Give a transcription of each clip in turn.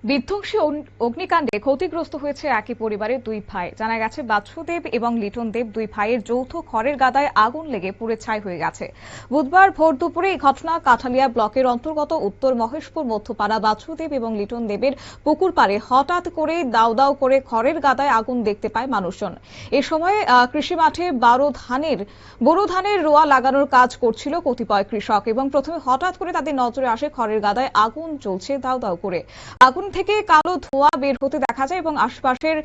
বিধ্বংসী অগ্নিকাণ্ডে ক্ষতিগ্রস্ত হয়েছে একই পরিবারের দুই ভাই। জানা গেছে বাচ্চুদেব এবং লিটন দেব দুই ভাইয়ের যৌথ খড়ের গাদায় আগুন লেগে পুড়ে ছাই হয়ে গেছে। বুধবার ভোর দুপুরে এই ঘটনা কাঠালিয়া ব্লকের অন্তর্গত উত্তর মহেশপুর মধ্যপাড়া বাচ্চুদেব এবং লিটন দেবের পুকুর পাড়ে হঠাৎ করে দাউ দাউ করে খড়ের গাদায় আগুন দেখতে পায় মানুষজন। এ সময় কৃষি মাঠে বোরো ধানের রোয়া লাগানোর কাজ করছিল কতিপয় কৃষক এবং প্রথমে হঠাৎ করে তাদের নজরে আসে খড়ের গাদায় আগুন জ্বলছে দাউ দাউ করে। আগুন থেকে কালো ধোঁয়া বের হতে দেখা যায় এবং আশপাশের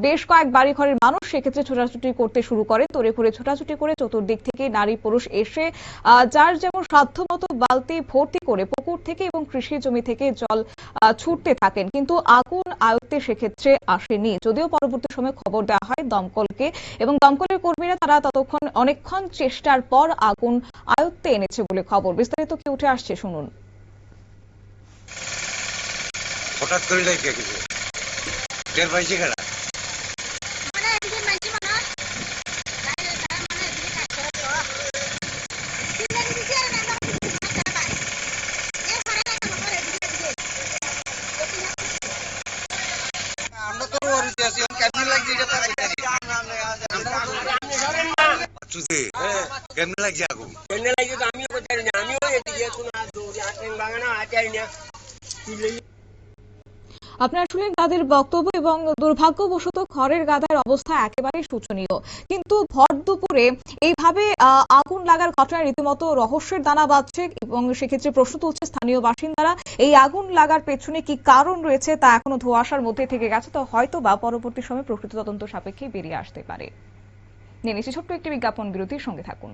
বেশ কয়েক বাড়িঘরের মানুষ সেক্ষেত্রে ছোটাছুটি করতে শুরু করে। তড়ে ঘুরে ছোটাছুটি করে চতুর্দিক থেকে নারী পুরুষ এসে যার যেমন সাধ্যমতো বালতি ভর্তি করে পুকুর থেকে এবং কৃষি জমি থেকে জল ছুটতে থাকেন, কিন্তু আগুন আয়ত্তে সেক্ষেত্রে আসেনি। যদিও পরবর্তী সময় খবর দেওয়া হয় দমকলকে এবং দমকলের কর্মীরা তারা ততক্ষণ অনেকক্ষণ চেষ্টার পর আগুন আয়ত্তে এনেছে বলে খবর। বিস্তারিত কি উঠে আসছে শুনুন। হঠাৎ করে লাগে কিছু টের পাইছে কেনা আমরা তো ওরতে আছি কেমন লাগছে এটা তো চুতে কেমন লাগছে আগুন কেমন লাগছে তো আমিও বলতে পারি না। আমিও এদিকে কোনো দৌড়ে আসেন বাগানা আটাই না। আপনারা শুনলেন তাদের বক্তব্য এবং দুর্ভাগ্যবশত খড়ের গাদার অবস্থা একেবারে শোচনীয়। কিন্তু ভর দুপুরে এইভাবে আগুন লাগার ঘটনা রীতিমতো রহস্যের দানা বাঁধছে এবং সেক্ষেত্রে প্রশ্ন তুলছে স্থানীয় বাসিন্দারা। এই আগুন লাগার পেছনে কি কারণ রয়েছে তা এখনো ধোঁয়াশার মধ্যে থেকে গেছে, তো হয়তো বা পরবর্তী সময়ে প্রকৃত তদন্ত সাপেক্ষে বেরিয়ে আসতে পারে। নিয়ে নিচ্ছি ছোট্ট একটি বিজ্ঞাপন বিরতির সঙ্গে থাকুন।